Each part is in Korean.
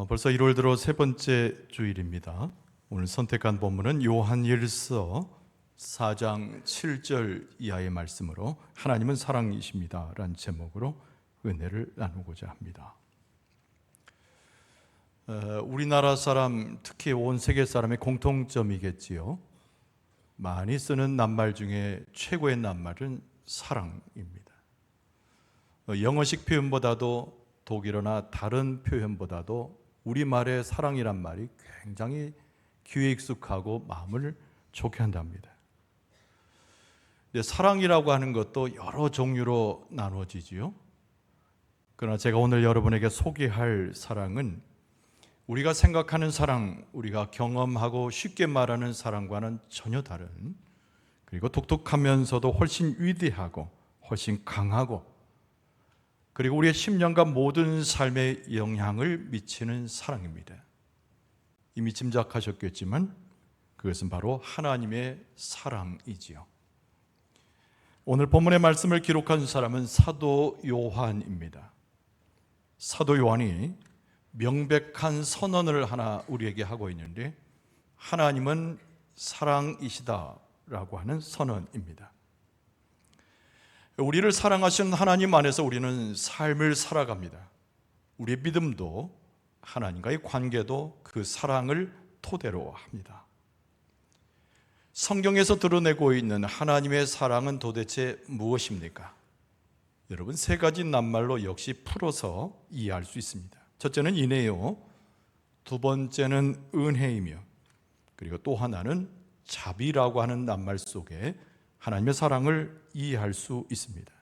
벌써 1월 들어 세 번째 주일입니다. 오늘 선택한 본문은 요한일서 4장 7절 이하의 말씀으로 하나님은 사랑이십니다 라는 제목으로 은혜를 나누고자 합니다. 우리나라 사람, 특히 온 세계 사람의 공통점이겠지요. 많이 쓰는 낱말 중에 최고의 낱말은 사랑입니다. 영어식 표현보다도 독일어나 다른 표현보다도 우리말의 사랑이란 말이 굉장히 귀에 익숙하고 마음을 좋게 한답니다. 사랑이라고 하는 것도 여러 종류로 나누어지지요. 그러나 제가 오늘 여러분에게 소개할 사랑은 우리가 생각하는 사랑, 우리가 경험하고 쉽게 말하는 사랑과는 전혀 다른, 그리고 독특하면서도 훨씬 위대하고 훨씬 강하고, 그리고 우리의 심령과 모든 삶에 영향을 미치는 사랑입니다. 이미 짐작하셨겠지만 그것은 바로 하나님의 사랑이지요. 오늘 본문의 말씀을 기록한 사람은 사도 요한입니다. 사도 요한이 명백한 선언을 하나 우리에게 하고 있는데, 하나님은 사랑이시다라고 하는 선언입니다. 우리를 사랑하시는 하나님 안에서 우리는 삶을 살아갑니다. 우리의 믿음도 하나님과의 관계도 그 사랑을 토대로 합니다. 성경에서 드러내고 있는 하나님의 사랑은 도대체 무엇입니까? 여러분, 세 가지 낱말로 역시 풀어서 이해할 수 있습니다. 첫째는 인애요, 두 번째는 은혜이며, 그리고 또 하나는 자비라고 하는 낱말 속에 하나님의 사랑을 이해할 수 있습니다.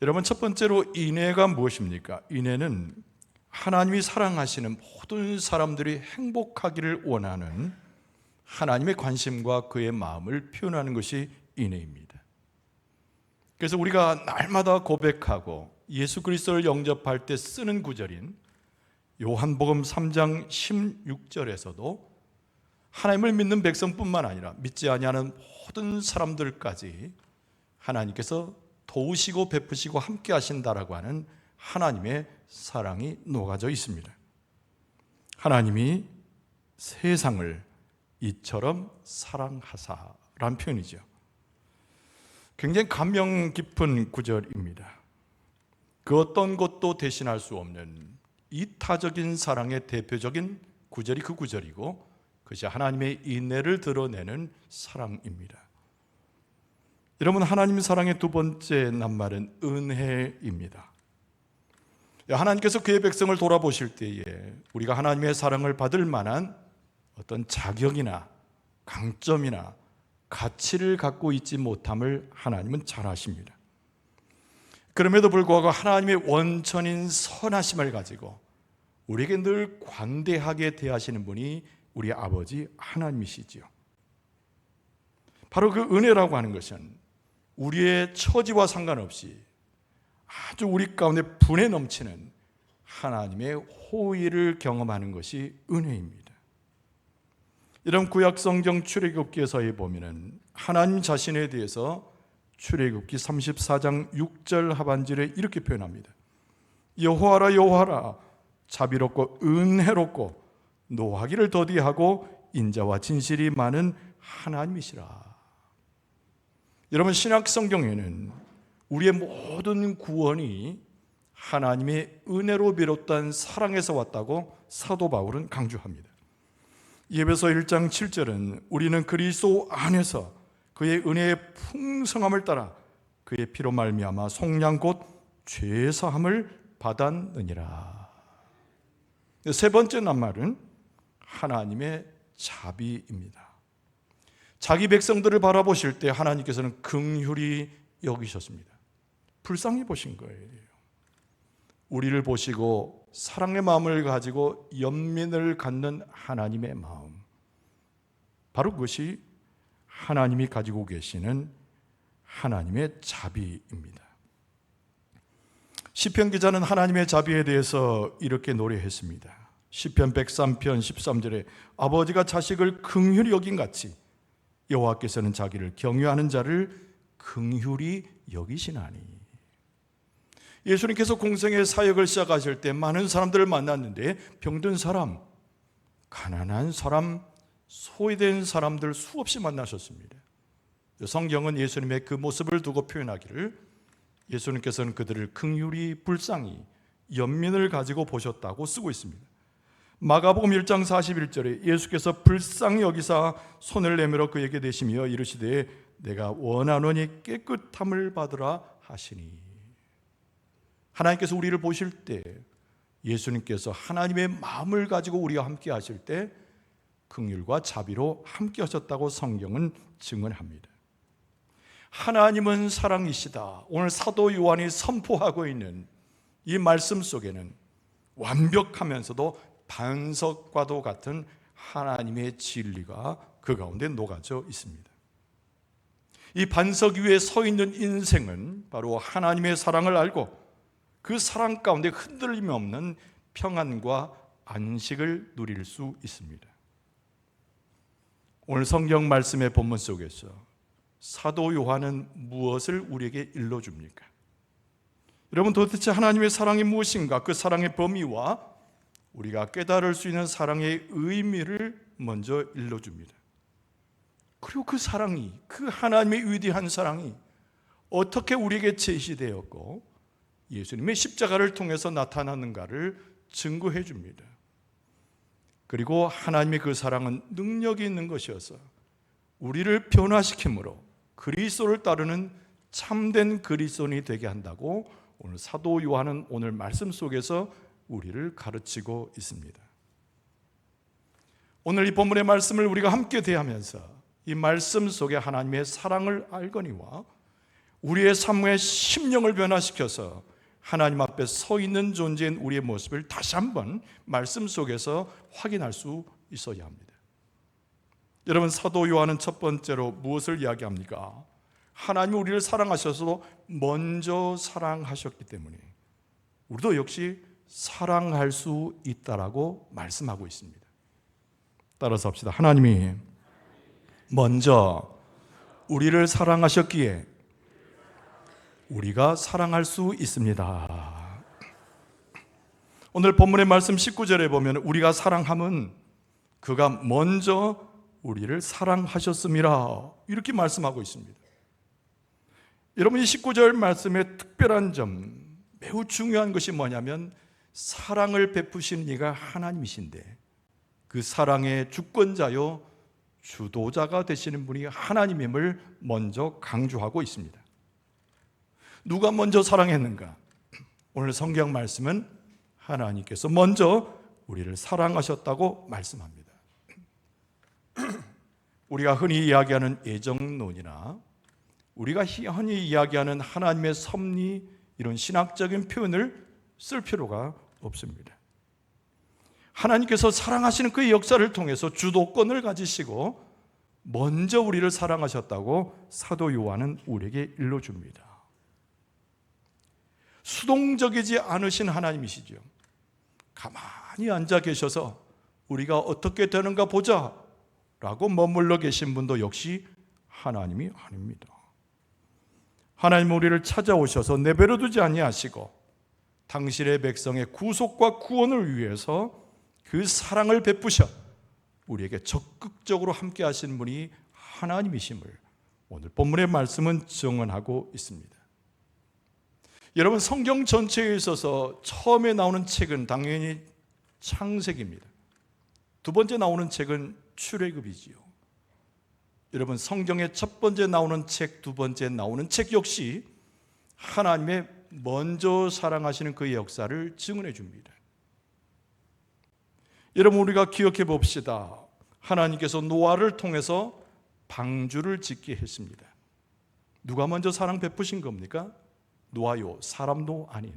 여러분, 첫 번째로 인애가 무엇입니까? 인애는 하나님이 사랑하시는 모든 사람들이 행복하기를 원하는 하나님의 관심과 그의 마음을 표현하는 것이 인애입니다. 그래서 우리가 날마다 고백하고 예수 그리스도를 영접할 때 쓰는 구절인 요한복음 3장 16절에서도 하나님을 믿는 백성뿐만 아니라 믿지 아니하는 모든 사람들까지 하나님께서 도우시고 베푸시고 함께 하신다라고 하는 하나님의 사랑이 녹아져 있습니다. 하나님이 세상을 이처럼 사랑하사라는 표현이죠. 굉장히 감명 깊은 구절입니다. 그 어떤 것도 대신할 수 없는 이타적인 사랑의 대표적인 구절이 그 구절이고, 그것이 하나님의 인애를 드러내는 사랑입니다. 여러분, 하나님 사랑의 두 번째 낱말은 은혜입니다. 하나님께서 그의 백성을 돌아보실 때에 우리가 하나님의 사랑을 받을 만한 어떤 자격이나 강점이나 가치를 갖고 있지 못함을 하나님은 잘 아십니다. 그럼에도 불구하고 하나님의 원천인 선하심을 가지고 우리에게 늘 관대하게 대하시는 분이 우리 아버지 하나님이시지요. 바로 그 은혜라고 하는 것은 우리의 처지와 상관없이 아주 우리 가운데 분에 넘치는 하나님의 호의를 경험하는 것이 은혜입니다. 이런 구약성경 출애굽기에서에 보면은 하나님 자신에 대해서 출애굽기 34장 6절 하반절에 이렇게 표현합니다. 여호와라 여호와라, 자비롭고 은혜롭고 노하기를 더디하고 인자와 진실이 많은 하나님이시라. 여러분, 신약 성경에는 우리의 모든 구원이 하나님의 은혜로 비롯된 사랑에서 왔다고 사도 바울은 강조합니다. 에베소 1장 7절은 우리는 그리스도 안에서 그의 은혜의 풍성함을 따라 그의 피로 말미암아 속량 곧 죄사함을 받았느니라. 세 번째 낱말은 하나님의 자비입니다. 자기 백성들을 바라보실 때 하나님께서는 긍휼히 여기셨습니다. 불쌍히 보신 거예요. 우리를 보시고 사랑의 마음을 가지고 연민을 갖는 하나님의 마음, 바로 그것이 하나님이 가지고 계시는 하나님의 자비입니다. 시편 기자는 하나님의 자비에 대해서 이렇게 노래했습니다. 시편 103편 13절에 아버지가 자식을 긍휼히 여긴 같이 여호와께서는 자기를 경외하는 자를 긍휼히 여기시나니. 예수님께서 공생의 사역을 시작하실 때 많은 사람들을 만났는데 병든 사람, 가난한 사람, 소외된 사람들 수없이 만나셨습니다. 성경은 예수님의 그 모습을 두고 표현하기를 예수님께서는 그들을 긍휼히 불쌍히 연민을 가지고 보셨다고 쓰고 있습니다. 마가복음 1장 41절에 예수께서 불쌍히 여기사 손을 내밀어 그에게 대시며 이르시되 내가 원하노니 깨끗함을 받으라 하시니. 하나님께서 우리를 보실 때, 예수님께서 하나님의 마음을 가지고 우리와 함께 하실 때 긍휼과 자비로 함께 하셨다고 성경은 증언합니다. 하나님은 사랑이시다. 오늘 사도 요한이 선포하고 있는 이 말씀 속에는 완벽하면서도 반석과도 같은 하나님의 진리가 그 가운데 녹아져 있습니다. 이 반석 위에 서 있는 인생은 바로 하나님의 사랑을 알고 그 사랑 가운데 흔들림이 없는 평안과 안식을 누릴 수 있습니다. 오늘 성경 말씀의 본문 속에서 사도 요한은 무엇을 우리에게 일러줍니까? 여러분, 도대체 하나님의 사랑이 무엇인가? 그 사랑의 범위와 우리가 깨달을 수 있는 사랑의 의미를 먼저 일러줍니다. 그리고 그 사랑이, 그 하나님의 위대한 사랑이 어떻게 우리에게 제시되었고 예수님의 십자가를 통해서 나타나는가를 증거해 줍니다. 그리고 하나님의 그 사랑은 능력이 있는 것이어서 우리를 변화시키므로 그리스도를 따르는 참된 그리스도인이 되게 한다고 오늘 사도 요한은 오늘 말씀 속에서 우리를 가르치고 있습니다. 오늘 이 본문의 말씀을 우리가 함께 대하면서 이 말씀 속에 하나님의 사랑을 알거니와 우리의 삶의 심령을 변화시켜서 하나님 앞에 서 있는 존재인 우리의 모습을 다시 한번 말씀 속에서 확인할 수 있어야 합니다. 여러분, 사도 요한은 첫 번째로 무엇을 이야기합니까? 하나님이 우리를 사랑하셔서 먼저 사랑하셨기 때문에 우리도 역시 사랑할 수 있다라고 말씀하고 있습니다. 따라서 합시다. 하나님이 먼저 우리를 사랑하셨기에 우리가 사랑할 수 있습니다. 오늘 본문의 말씀 19절에 보면 우리가 사랑함은 그가 먼저 우리를 사랑하셨음이라 이렇게 말씀하고 있습니다. 여러분, 이 19절 말씀의 특별한 점, 매우 중요한 것이 뭐냐면 사랑을 베푸신 이가 하나님이신데 그 사랑의 주권자요 주도자가 되시는 분이 하나님임을 먼저 강조하고 있습니다. 누가 먼저 사랑했는가? 오늘 성경 말씀은 하나님께서 먼저 우리를 사랑하셨다고 말씀합니다. 우리가 흔히 이야기하는 애정론이나 우리가 흔히 이야기하는 하나님의 섭리, 이런 신학적인 표현을 쓸 필요가 없습니다. 하나님께서 사랑하시는 그 역사를 통해서 주도권을 가지시고 먼저 우리를 사랑하셨다고 사도 요한은 우리에게 일러줍니다. 수동적이지 않으신 하나님이시죠. 가만히 앉아 계셔서 우리가 어떻게 되는가 보자 라고 머물러 계신 분도 역시 하나님이 아닙니다. 하나님은 우리를 찾아오셔서 내버려 두지 아니하시고 당신의 백성의 구속과 구원을 위해서 그 사랑을 베푸셔 우리에게 적극적으로 함께 하시는 분이 하나님이심을 오늘 본문의 말씀은 증언하고 있습니다. 여러분, 성경 전체에 있어서 처음에 나오는 책은 당연히 창세기입니다. 두 번째 나오는 책은 출애굽이지요. 여러분, 성경의 첫 번째 나오는 책, 두 번째 나오는 책 역시 하나님의 먼저 사랑하시는 그의 역사를 증언해 줍니다. 여러분, 우리가 기억해 봅시다. 하나님께서 노아를 통해서 방주를 짓게 했습니다. 누가 먼저 사랑 베푸신 겁니까? 노아요, 사람도 아닌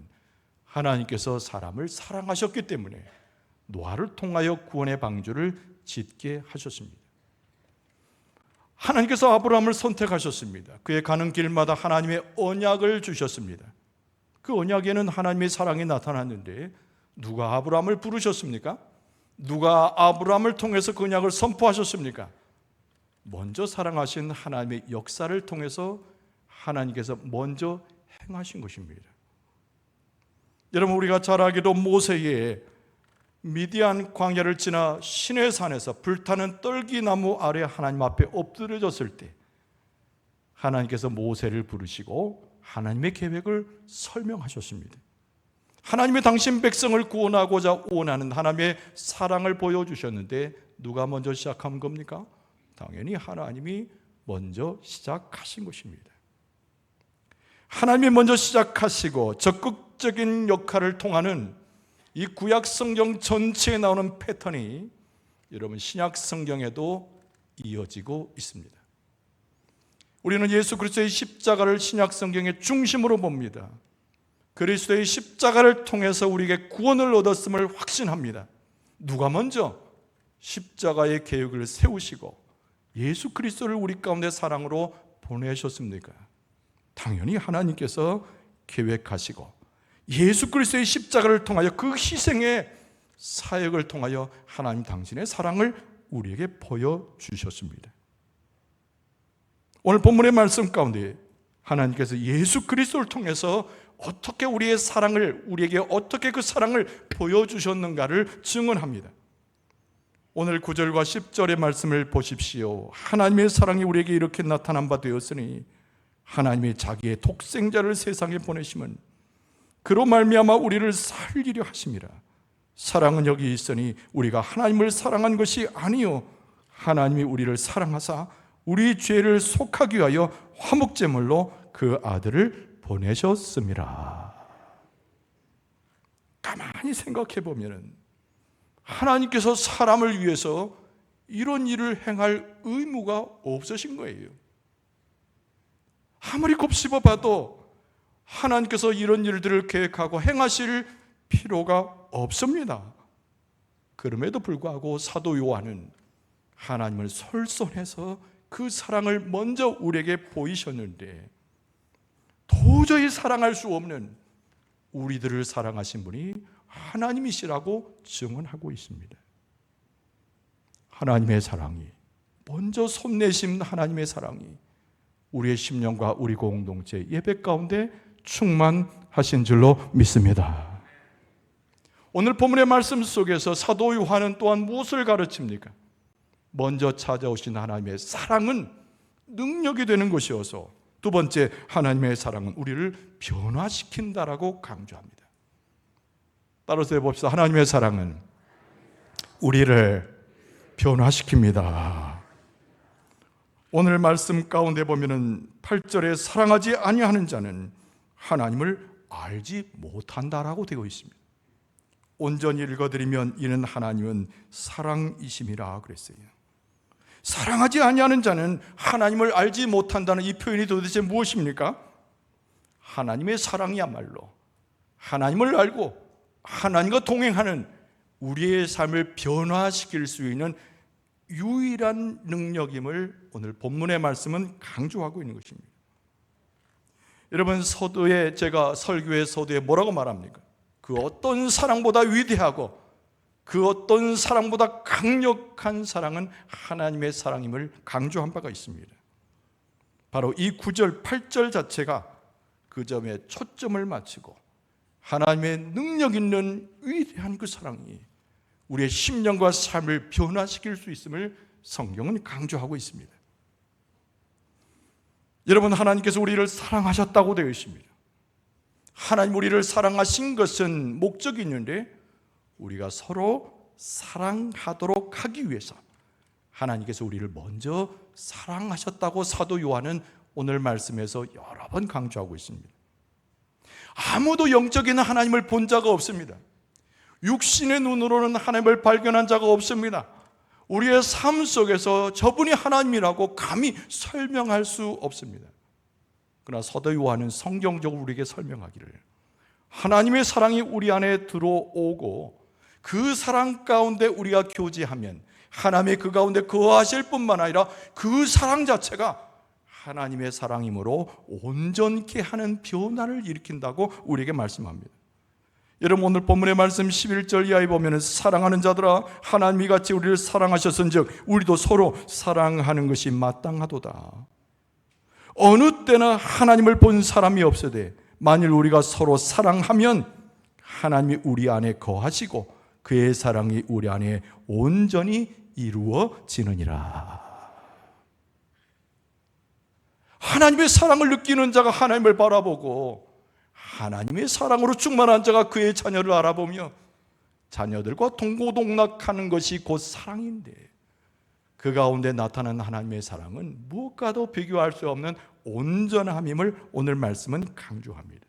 하나님께서 사람을 사랑하셨기 때문에 노아를 통하여 구원의 방주를 짓게 하셨습니다. 하나님께서 아브라함을 선택하셨습니다. 그의 가는 길마다 하나님의 언약을 주셨습니다. 그 언약에는 하나님의 사랑이 나타났는데 누가 아브라함을 부르셨습니까? 누가 아브라함을 통해서 그 언약을 선포하셨습니까? 먼저 사랑하신 하나님의 역사를 통해서 하나님께서 먼저 행하신 것입니다. 여러분, 우리가 잘 알기로 모세의 미디안 광야를 지나 시내산에서 불타는 떨기나무 아래 하나님 앞에 엎드려졌을 때 하나님께서 모세를 부르시고 하나님의 계획을 설명하셨습니다. 하나님의 당신 백성을 구원하고자 원하는 하나님의 사랑을 보여주셨는데 누가 먼저 시작한 겁니까? 당연히 하나님이 먼저 시작하신 것입니다. 하나님이 먼저 시작하시고 적극적인 역할을 통하는 이 구약 성경 전체에 나오는 패턴이 여러분 신약 성경에도 이어지고 있습니다. 우리는 예수 그리스도의 십자가를 신약 성경의 중심으로 봅니다. 그리스도의 십자가를 통해서 우리에게 구원을 얻었음을 확신합니다. 누가 먼저 십자가의 계획을 세우시고 예수 그리스도를 우리 가운데 사랑으로 보내셨습니까? 당연히 하나님께서 계획하시고 예수 그리스도의 십자가를 통하여 그 희생의 사역을 통하여 하나님 당신의 사랑을 우리에게 보여주셨습니다. 오늘 본문의 말씀 가운데 하나님께서 예수 그리스도를 통해서 어떻게 우리의 사랑을, 우리에게 어떻게 그 사랑을 보여주셨는가를 증언합니다. 오늘 9절과 10절의 말씀을 보십시오. 하나님의 사랑이 우리에게 이렇게 나타난 바 되었으니 하나님이 자기의 독생자를 세상에 보내심은 그로 말미암아 우리를 살리려 하심이라. 사랑은 여기 있으니 우리가 하나님을 사랑한 것이 아니요 하나님이 우리를 사랑하사 우리 죄를 속하기 위하여 화목제물로 그 아들을 보내셨습니다. 가만히 생각해 보면 하나님께서 사람을 위해서 이런 일을 행할 의무가 없으신 거예요. 아무리 곱씹어 봐도 하나님께서 이런 일들을 계획하고 행하실 필요가 없습니다. 그럼에도 불구하고 사도 요한은 하나님을 솔선해서 그 사랑을 먼저 우리에게 보이셨는데 도저히 사랑할 수 없는 우리들을 사랑하신 분이 하나님이시라고 증언하고 있습니다. 하나님의 사랑이, 먼저 손 내신 하나님의 사랑이 우리의 심령과 우리 공동체 예배 가운데 충만하신 줄로 믿습니다. 오늘 본문의 말씀 속에서 사도 요한은 또한 무엇을 가르칩니까? 먼저 찾아오신 하나님의 사랑은 능력이 되는 것이어서 두 번째, 하나님의 사랑은 우리를 변화시킨다라고 강조합니다. 따라서 해봅시다. 하나님의 사랑은 우리를 변화시킵니다. 오늘 말씀 가운데 보면은 8절에 사랑하지 아니하는 자는 하나님을 알지 못한다라고 되어 있습니다. 온전히 읽어드리면 이는 하나님은 사랑이심이라 그랬어요. 사랑하지 아니하는 자는 하나님을 알지 못한다는 이 표현이 도대체 무엇입니까? 하나님의 사랑이야말로 하나님을 알고 하나님과 동행하는 우리의 삶을 변화시킬 수 있는 유일한 능력임을 오늘 본문의 말씀은 강조하고 있는 것입니다. 여러분, 서두에 제가 설교의 서두에 뭐라고 말합니까? 그 어떤 사랑보다 위대하고 그 어떤 사랑보다 강력한 사랑은 하나님의 사랑임을 강조한 바가 있습니다. 바로 이 9절, 8절 자체가 그 점에 초점을 맞추고 하나님의 능력 있는 위대한 그 사랑이 우리의 심령과 삶을 변화시킬 수 있음을 성경은 강조하고 있습니다. 여러분, 하나님께서 우리를 사랑하셨다고 되어 있습니다. 하나님 우리를 사랑하신 것은 목적이 있는데 우리가 서로 사랑하도록 하기 위해서 하나님께서 우리를 먼저 사랑하셨다고 사도 요한은 오늘 말씀에서 여러 번 강조하고 있습니다. 아무도 영적인 하나님을 본 자가 없습니다. 육신의 눈으로는 하나님을 발견한 자가 없습니다. 우리의 삶 속에서 저분이 하나님이라고 감히 설명할 수 없습니다. 그러나 사도 요한은 성경적으로 우리에게 설명하기를 하나님의 사랑이 우리 안에 들어오고 그 사랑 가운데 우리가 교제하면 하나님의 그 가운데 거하실 뿐만 아니라 그 사랑 자체가 하나님의 사랑이므로 온전케 하는 변화를 일으킨다고 우리에게 말씀합니다. 여러분, 오늘 본문의 말씀 11절 이하에 보면 사랑하는 자들아 하나님이 같이 우리를 사랑하셨은즉 우리도 서로 사랑하는 것이 마땅하도다. 어느 때나 하나님을 본 사람이 없으되 만일 우리가 서로 사랑하면 하나님이 우리 안에 거하시고 그의 사랑이 우리 안에 온전히 이루어지느니라. 하나님의 사랑을 느끼는 자가 하나님을 바라보고 하나님의 사랑으로 충만한 자가 그의 자녀를 알아보며 자녀들과 동고동락하는 것이 곧 사랑인데, 그 가운데 나타난 하나님의 사랑은 무엇과도 비교할 수 없는 온전함임을 오늘 말씀은 강조합니다.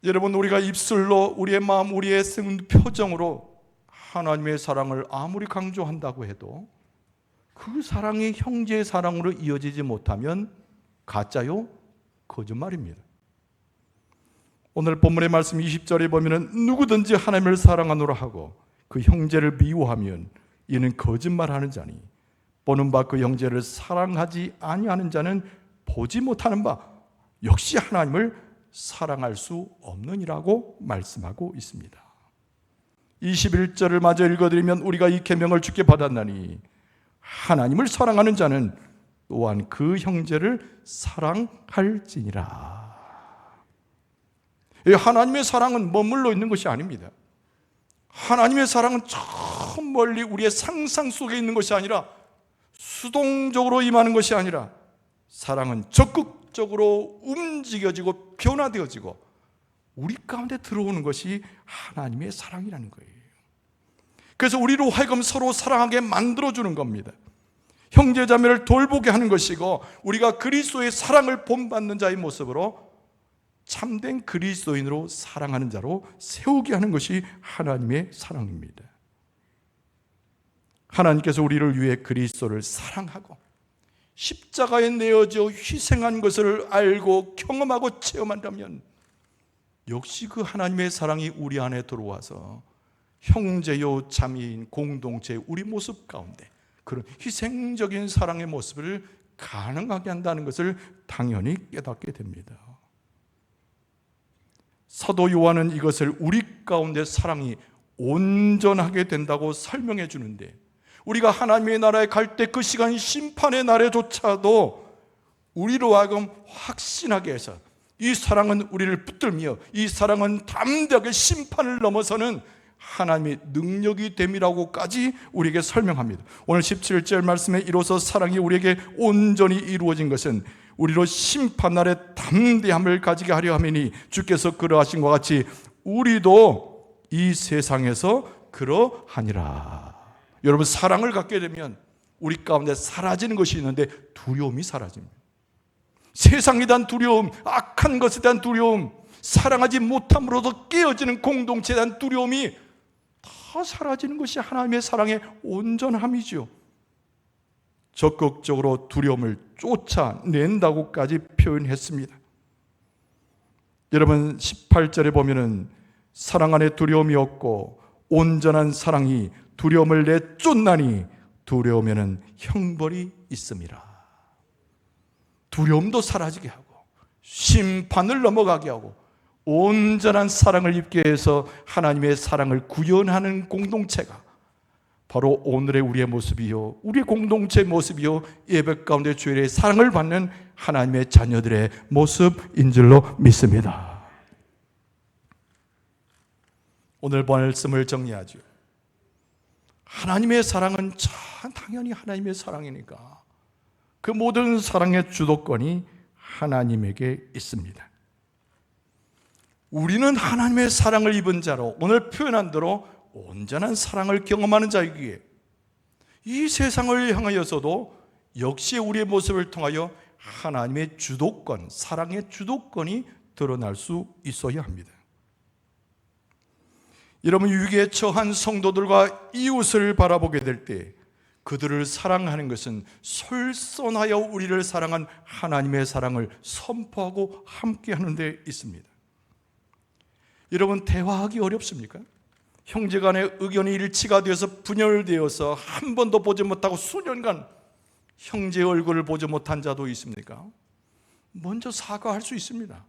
여러분, 우리가 입술로, 우리의 마음, 우리의 표정으로 하나님의 사랑을 아무리 강조한다고 해도 그 사랑이 형제의 사랑으로 이어지지 못하면 가짜요? 거짓말입니다. 오늘 본문의 말씀 20절에 보면 누구든지 하나님을 사랑하노라 하고 그 형제를 미워하면 이는 거짓말하는 자니 보는 바 그 형제를 사랑하지 아니하는 자는 보지 못하는 바 역시 하나님을 사랑할 수 없느니라고 말씀하고 있습니다. 21절을 마저 읽어드리면 우리가 이 계명을 주께 받았나니 하나님을 사랑하는 자는 또한 그 형제를 사랑할지니라. 하나님의 사랑은 머물러 있는 것이 아닙니다. 하나님의 사랑은 저 멀리 우리의 상상 속에 있는 것이 아니라 수동적으로 임하는 것이 아니라 사랑은 적극적으로 움직여지고 변화되어지고 우리 가운데 들어오는 것이 하나님의 사랑이라는 거예요. 그래서 우리로 하여금 서로 사랑하게 만들어주는 겁니다. 형제자매를 돌보게 하는 것이고 우리가 그리스도의 사랑을 본받는 자의 모습으로 참된 그리스도인으로 사랑하는 자로 세우게 하는 것이 하나님의 사랑입니다. 하나님께서 우리를 위해 그리스도를 사랑하고 십자가에 내어져 희생한 것을 알고 경험하고 체험한다면 역시 그 하나님의 사랑이 우리 안에 들어와서 형제요 자매인 공동체 우리 모습 가운데 그런 희생적인 사랑의 모습을 가능하게 한다는 것을 당연히 깨닫게 됩니다. 사도 요한은 이것을 우리 가운데 사랑이 온전하게 된다고 설명해 주는데, 우리가 하나님의 나라에 갈 때 그 시간 심판의 날에조차도 우리로 하여금 확신하게 해서 이 사랑은 우리를 붙들며 이 사랑은 담대하게 심판을 넘어서는 하나님의 능력이 됨이라고까지 우리에게 설명합니다. 오늘 17절 말씀에 이로써 사랑이 우리에게 온전히 이루어진 것은 우리로 심판날에 담대함을 가지게 하려 함이니 주께서 그러하신 것 같이 우리도 이 세상에서 그러하니라. 여러분, 사랑을 갖게 되면 우리 가운데 사라지는 것이 있는데 두려움이 사라집니다. 세상에 대한 두려움, 악한 것에 대한 두려움, 사랑하지 못함으로도 깨어지는 공동체에 대한 두려움이 다 사라지는 것이 하나님의 사랑의 온전함이죠. 적극적으로 두려움을 쫓아낸다고까지 표현했습니다. 여러분, 18절에 보면은 사랑 안에 두려움이 없고 온전한 사랑이 두려움을 내쫓나니 두려움에는 형벌이 있습니다. 두려움도 사라지게 하고 심판을 넘어가게 하고 온전한 사랑을 입게 해서 하나님의 사랑을 구현하는 공동체가 바로 오늘의 우리의 모습이요, 우리의 공동체의 모습이요, 예배 가운데 주일의 사랑을 받는 하나님의 자녀들의 모습인 줄로 믿습니다. 오늘 말씀을 정리하죠. 하나님의 사랑은 참 당연히 하나님의 사랑이니까 그 모든 사랑의 주도권이 하나님에게 있습니다. 우리는 하나님의 사랑을 입은 자로 오늘 표현한 대로 온전한 사랑을 경험하는 자이기에 이 세상을 향하여서도 역시 우리의 모습을 통하여 하나님의 주도권, 사랑의 주도권이 드러날 수 있어야 합니다. 여러분, 위기에 처한 성도들과 이웃을 바라보게 될 때 그들을 사랑하는 것은 솔선하여 우리를 사랑한 하나님의 사랑을 선포하고 함께하는 데 있습니다. 여러분, 대화하기 어렵습니까? 형제간의 의견이 일치가 되어서 분열되어서 한 번도 보지 못하고 수년간 형제의 얼굴을 보지 못한 자도 있습니까? 먼저 사과할 수 있습니다.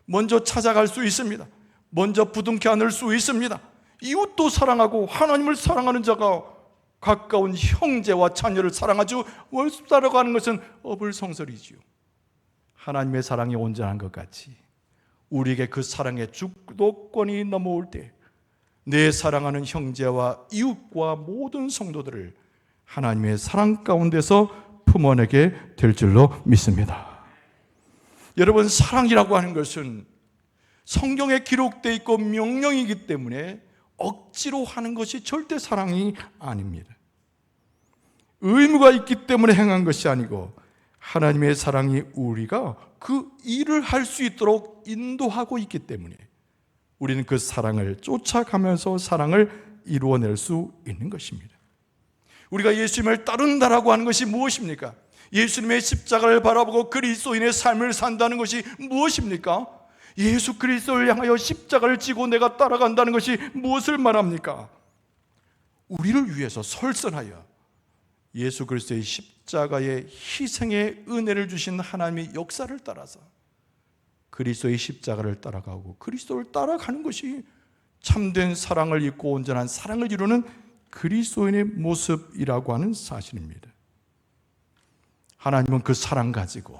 먼저 찾아갈 수 있습니다. 먼저 부둥켜 안을 수 있습니다. 이웃도 사랑하고 하나님을 사랑하는 자가 가까운 형제와 자녀를 사랑하지 못하려고 하는 것은 어불성설이지요. 하나님의 사랑이 온전한 것 같이 우리에게 그 사랑의 주도권이 넘어올 때 내 사랑하는 형제와 이웃과 모든 성도들을 하나님의 사랑 가운데서 품어내게 될 줄로 믿습니다. 여러분, 사랑이라고 하는 것은 성경에 기록되어 있고 명령이기 때문에 억지로 하는 것이 절대 사랑이 아닙니다. 의무가 있기 때문에 행한 것이 아니고 하나님의 사랑이 우리가 그 일을 할 수 있도록 인도하고 있기 때문에 우리는 그 사랑을 쫓아가면서 사랑을 이루어낼 수 있는 것입니다. 우리가 예수님을 따른다라고 하는 것이 무엇입니까? 예수님의 십자가를 바라보고 그리스도인의 삶을 산다는 것이 무엇입니까? 예수 그리스도를 향하여 십자가를 지고 내가 따라간다는 것이 무엇을 말합니까? 우리를 위해서 설선하여 예수 그리스도의 십자가의 희생의 은혜를 주신 하나님의 역사를 따라서 그리스도의 십자가를 따라가고 그리스도를 따라가는 것이 참된 사랑을 입고 온전한 사랑을 이루는 그리스도인의 모습이라고 하는 사실입니다. 하나님은 그 사랑 가지고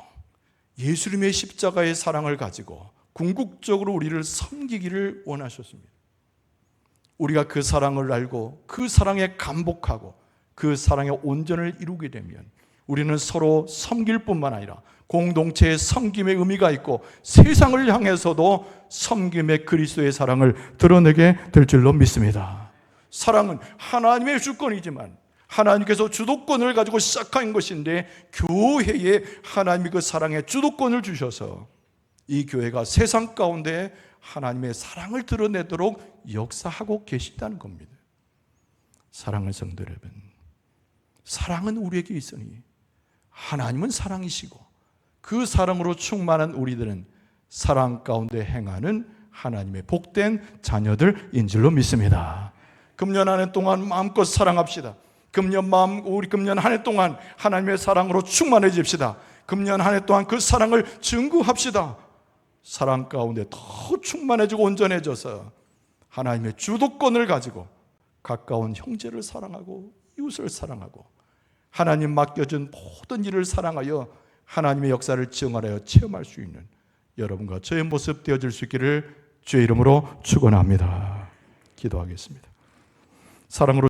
예수님의 십자가의 사랑을 가지고 궁극적으로 우리를 섬기기를 원하셨습니다. 우리가 그 사랑을 알고 그 사랑에 감복하고 그 사랑의 온전을 이루게 되면 우리는 서로 섬길 뿐만 아니라 공동체의 섬김의 의미가 있고 세상을 향해서도 섬김의 그리스도의 사랑을 드러내게 될 줄로 믿습니다. 사랑은 하나님의 주권이지만 하나님께서 주도권을 가지고 시작한 것인데 교회에 하나님이 그 사랑의 주도권을 주셔서 이 교회가 세상 가운데 하나님의 사랑을 드러내도록 역사하고 계신다는 겁니다. 사랑하는 성도 여러분, 사랑은 우리에게 있으니 하나님은 사랑이시고 그 사랑으로 충만한 우리들은 사랑 가운데 행하는 하나님의 복된 자녀들인 줄로 믿습니다. 금년 한 해 동안 마음껏 사랑합시다. 금년 한 해 동안 하나님의 사랑으로 충만해집시다. 금년 한 해 동안 그 사랑을 증거합시다. 사랑 가운데 더 충만해지고 온전해져서 하나님의 주도권을 가지고 가까운 형제를 사랑하고 이웃을 사랑하고 하나님 맡겨준 모든 일을 사랑하여 하나님의 역사를 증언하여 체험할 수 있는 여러분과 저의 모습 되어질 수 있기를 주의 이름으로 축원합니다. 기도하겠습니다. 사랑으로